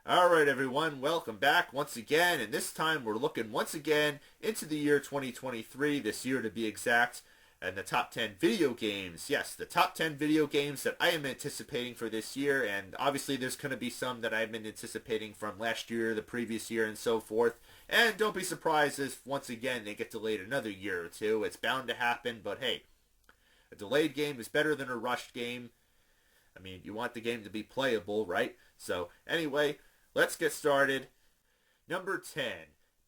Alright everyone, welcome back once again, and this time we're looking once again into the year 2023, this year to be exact, and the top 10 video games. Yes, the top 10 video games that I am anticipating for this year, and obviously there's going to be some that I've been anticipating from last year, the previous year, and so forth. And don't be surprised if once again they get delayed another year or two. It's bound to happen, but hey, a delayed game is better than a rushed game. I mean, you want the game to be playable, right? So anyway, let's get started. Number 10,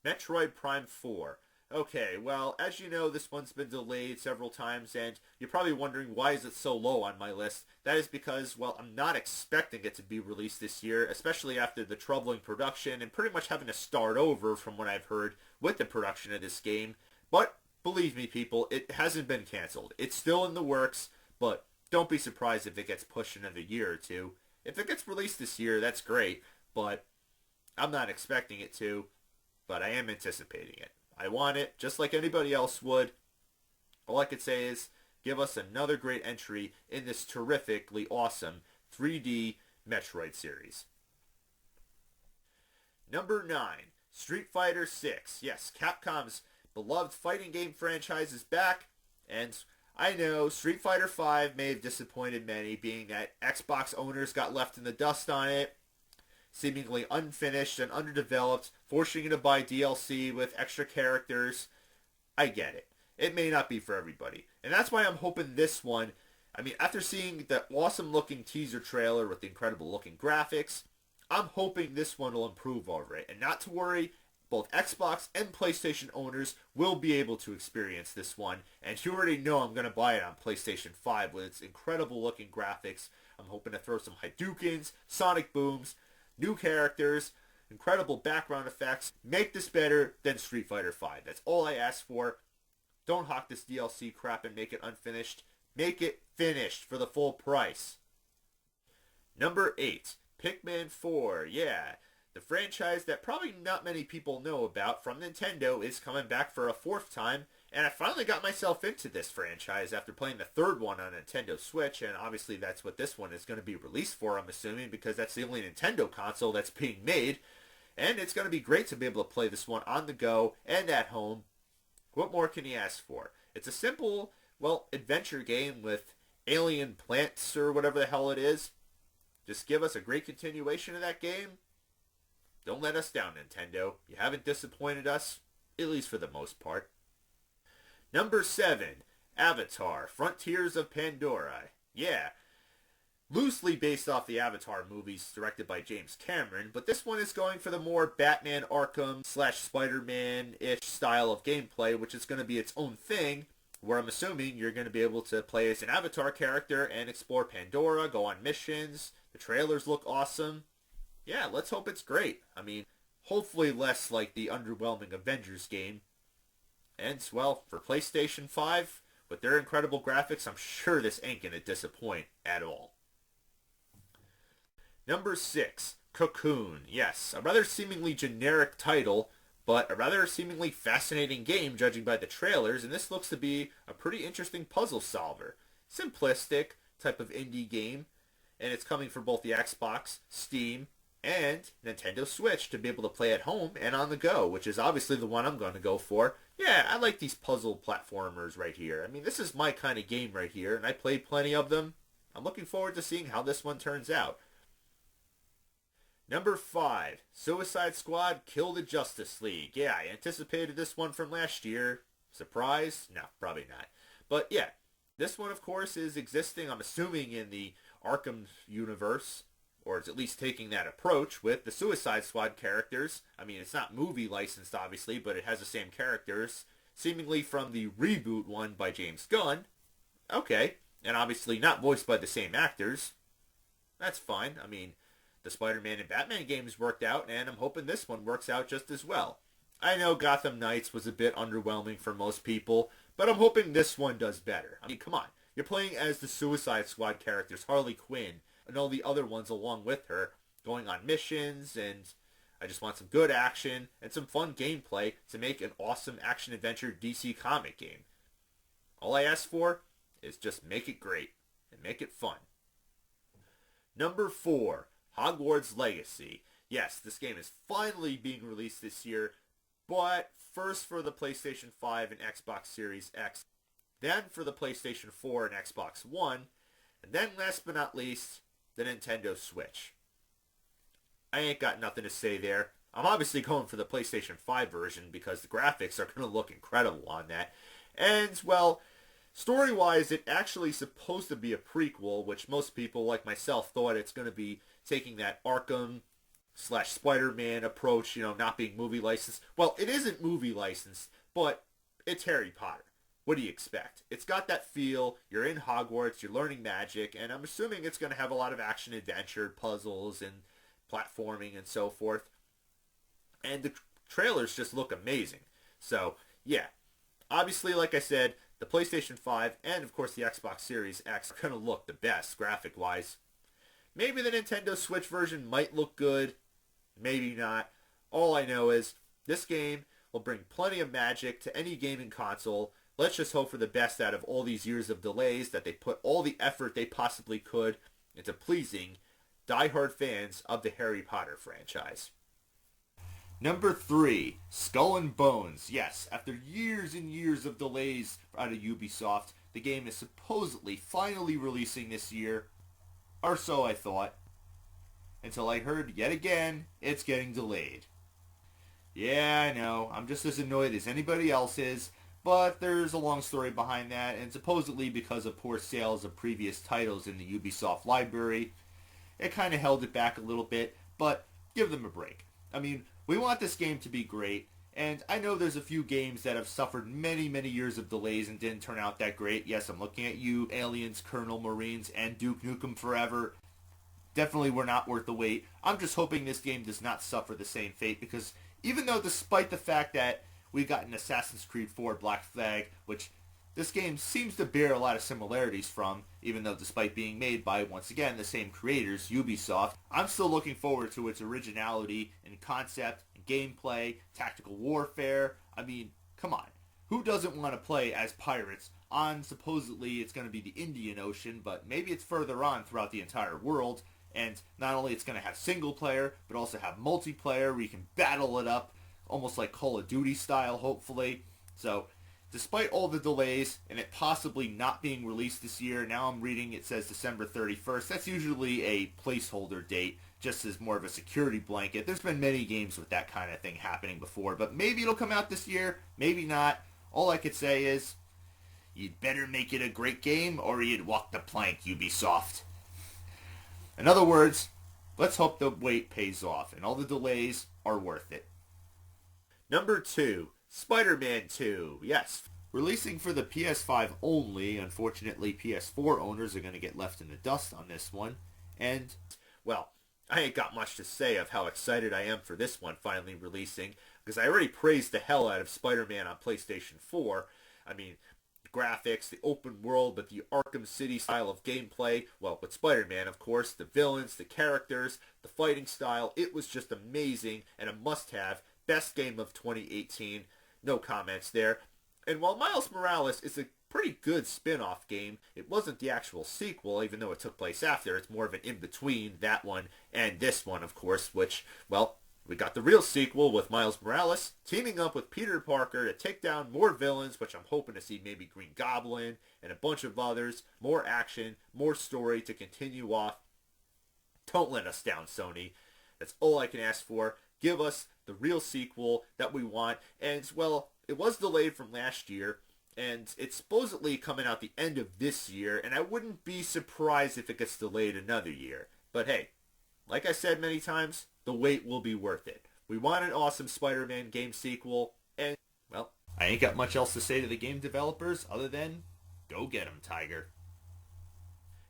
Metroid Prime 4. Okay, well, as you know, this one's been delayed several times, and you're probably wondering why is it so low on my list. That is because, well, I'm not expecting it to be released this year, especially after the troubling production and pretty much having to start over from what I've heard with the production of this game. But believe me, people, it hasn't been canceled. It's still in the works, but don't be surprised if it gets pushed another year or two. If it gets released this year, that's great, but I'm not expecting it to, but I am anticipating it. I want it just like anybody else would. All I could say is give us another great entry in this terrifically awesome 3D Metroid series. Number 9, Street Fighter 6. Yes, Capcom's beloved fighting game franchise is back, and I know Street Fighter V may have disappointed many, being that Xbox owners got left in the dust on it, seemingly unfinished and underdeveloped, forcing you to buy DLC with extra characters. I get it. It may not be for everybody. And that's why I'm hoping this one, I mean, after seeing the awesome looking teaser trailer with the incredible looking graphics, I'm hoping this one will improve over it. And not to worry, both Xbox and PlayStation owners will be able to experience this one. And you already know I'm going to buy it on PlayStation 5 with its incredible looking graphics. I'm hoping to throw some Hadoukens, Sonic Booms, new characters, incredible background effects. Make this better than Street Fighter V. That's all I ask for. Don't hawk this DLC crap and make it unfinished. Make it finished for the full price. Number 8, Pikmin 4. Yeah, the franchise that probably not many people know about from Nintendo is coming back for a fourth time, and I finally got myself into this franchise after playing the third one on Nintendo Switch, and obviously that's what this one is going to be released for, I'm assuming, because that's the only Nintendo console that's being made, and it's going to be great to be able to play this one on the go and at home. What more can you ask for? It's a simple, well, adventure game with alien plants or whatever the hell it is. Just give us a great continuation of that game. Don't let us down, Nintendo. You haven't disappointed us, at least for the most part. Number 7, Avatar, Frontiers of Pandora. Yeah, loosely based off the Avatar movies directed by James Cameron, but this one is going for the more Batman Arkham / Spider-Man-ish style of gameplay, which is going to be its own thing, where I'm assuming you're going to be able to play as an Avatar character and explore Pandora, go on missions. The trailers look awesome. Yeah, let's hope it's great. I mean, hopefully less like the underwhelming Avengers game. And, well, for PlayStation 5, with their incredible graphics, I'm sure this ain't gonna disappoint at all. Number 6, Cocoon. Yes, a rather seemingly generic title, but a rather seemingly fascinating game judging by the trailers, and this looks to be a pretty interesting puzzle solver. Simplistic type of indie game, and it's coming for both the Xbox, Steam, and Nintendo Switch to be able to play at home and on the go, which is obviously the one I'm going to go for. Yeah, I like these puzzle platformers right here. I mean, this is my kind of game right here, and I played plenty of them. I'm looking forward to seeing how this one turns out. Number 5, Suicide Squad Kill the Justice League. Yeah, I anticipated this one from last year. Surprise? No, probably not. But yeah, this one, of course, is existing, I'm assuming, in the Arkham universe, or it's at least taking that approach with the Suicide Squad characters. I mean, it's not movie licensed, obviously, but it has the same characters, seemingly from the reboot one by James Gunn. Okay, and obviously not voiced by the same actors. That's fine. I mean, the Spider-Man and Batman games worked out, and I'm hoping this one works out just as well. I know Gotham Knights was a bit underwhelming for most people, but I'm hoping this one does better. I mean, come on. You're playing as the Suicide Squad characters, Harley Quinn, and all the other ones along with her, going on missions, and I just want some good action and some fun gameplay to make an awesome action-adventure DC comic game. All I ask for is just make it great and make it fun. Number 4, Hogwarts Legacy. Yes, this game is finally being released this year, but first for the PlayStation 5 and Xbox Series X, then for the PlayStation 4 and Xbox One, and then last but not least, the Nintendo Switch. I ain't got nothing to say there. I'm obviously going for the PlayStation 5 version because the graphics are going to look incredible on that. And, well, story-wise, it actually supposed to be a prequel, which most people, like myself, thought it's going to be taking that Arkham / Spider-Man approach, not being movie licensed. Well, it isn't movie licensed, but it's Harry Potter. What do you expect? It's got that feel. You're in Hogwarts, you're learning magic, and I'm assuming it's going to have a lot of action-adventure, puzzles, and platforming and so forth. And the trailers just look amazing. So, yeah. Obviously, like I said, the PlayStation 5 and, of course, the Xbox Series X are going to look the best graphic-wise. Maybe the Nintendo Switch version might look good. Maybe not. All I know is this game will bring plenty of magic to any gaming console. Let's just hope for the best out of all these years of delays, that they put all the effort they possibly could into pleasing die-hard fans of the Harry Potter franchise. Number 3, Skull and Bones. Yes, after years and years of delays out of Ubisoft, the game is supposedly finally releasing this year, or so I thought, until I heard yet again it's getting delayed. Yeah, I know, I'm just as annoyed as anybody else is, but there's a long story behind that, and supposedly because of poor sales of previous titles in the Ubisoft library, it kind of held it back a little bit, but give them a break. I mean, we want this game to be great, and I know there's a few games that have suffered many, many years of delays and didn't turn out that great. Yes, I'm looking at you, Aliens, Colonel Marines, and Duke Nukem Forever. Definitely were not worth the wait. I'm just hoping this game does not suffer the same fate, because even though despite the fact that we've gotten Assassin's Creed 4 Black Flag, which this game seems to bear a lot of similarities from, even though despite being made by, once again, the same creators, Ubisoft, I'm still looking forward to its originality in concept, and gameplay, tactical warfare. I mean, come on. Who doesn't want to play as pirates on, supposedly, it's going to be the Indian Ocean, but maybe it's further on throughout the entire world, and not only it's going to have single player, but also have multiplayer where you can battle it up, almost like Call of Duty style, hopefully. So, despite all the delays and it possibly not being released this year, now I'm reading it says December 31st. That's usually a placeholder date, just as more of a security blanket. There's been many games with that kind of thing happening before, but maybe it'll come out this year, maybe not. All I could say is, you'd better make it a great game or you'd walk the plank, Ubisoft. In other words, let's hope the wait pays off and all the delays are worth it. Number 2. Spider-Man 2, yes. Releasing for the PS5 only. Unfortunately, PS4 owners are going to get left in the dust on this one. And, well, I ain't got much to say of how excited I am for this one finally releasing, because I already praised the hell out of Spider-Man on PlayStation 4. I mean, the graphics, the open world, but the Arkham City style of gameplay, well, with Spider-Man, of course, the villains, the characters, the fighting style, it was just amazing and a must-have. Best game of 2018. No comments there. And while Miles Morales is a pretty good spin-off game, it wasn't the actual sequel, even though it took place after. It's more of an in-between, that one and this one, of course, which, well, we got the real sequel with Miles Morales teaming up with Peter Parker to take down more villains, which I'm hoping to see maybe Green Goblin and a bunch of others. More action, more story to continue off. Don't let us down, Sony. That's all I can ask for. Give us the real sequel that we want. And, well, it was delayed from last year, and it's supposedly coming out the end of this year, and I wouldn't be surprised if it gets delayed another year. But hey, like I said many times, the wait will be worth it. We want an awesome Spider-Man game sequel, and, well, I ain't got much else to say to the game developers other than, go get 'em, Tiger.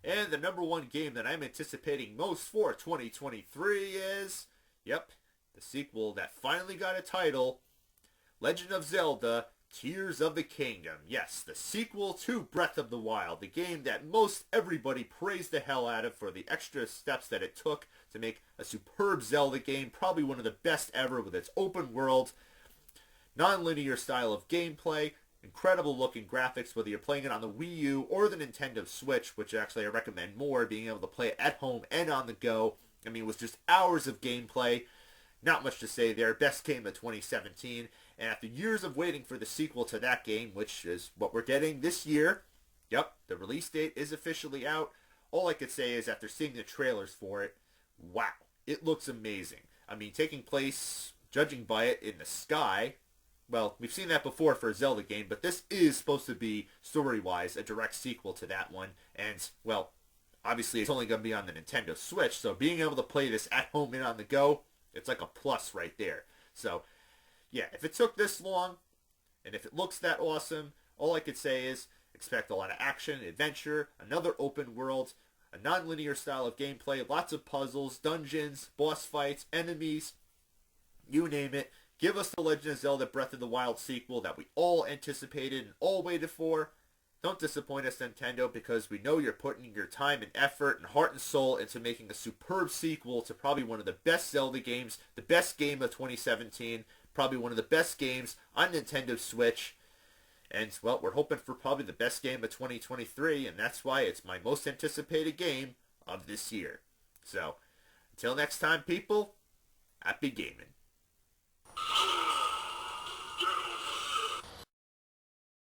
And the number one game that I'm anticipating most for 2023 is, yep, the sequel that finally got a title, Legend of Zelda, Tears of the Kingdom. Yes, the sequel to Breath of the Wild, the game that most everybody praised the hell out of for the extra steps that it took to make a superb Zelda game, probably one of the best ever with its open world, non-linear style of gameplay, incredible looking graphics, whether you're playing it on the Wii U or the Nintendo Switch, which actually I recommend more, being able to play it at home and on the go. I mean, it was just hours of gameplay. Not much to say there. Best game of 2017. And after years of waiting for the sequel to that game, which is what we're getting this year, yep, the release date is officially out. All I could say is after seeing the trailers for it, wow, it looks amazing. I mean, taking place, judging by it, in the sky. Well, we've seen that before for a Zelda game, but this is supposed to be, story-wise, a direct sequel to that one. And, well, obviously it's only going to be on the Nintendo Switch, so being able to play this at home and on the go, it's like a plus right there. So, yeah, if it took this long, and if it looks that awesome, all I could say is expect a lot of action, adventure, another open world, a non-linear style of gameplay, lots of puzzles, dungeons, boss fights, enemies, you name it. Give us the Legend of Zelda Breath of the Wild sequel that we all anticipated and all waited for. Don't disappoint us, Nintendo, because we know you're putting your time and effort and heart and soul into making a superb sequel to probably one of the best Zelda games, the best game of 2017, probably one of the best games on Nintendo Switch. And, well, we're hoping for probably the best game of 2023, and that's why it's my most anticipated game of this year. So, until next time, people, happy gaming.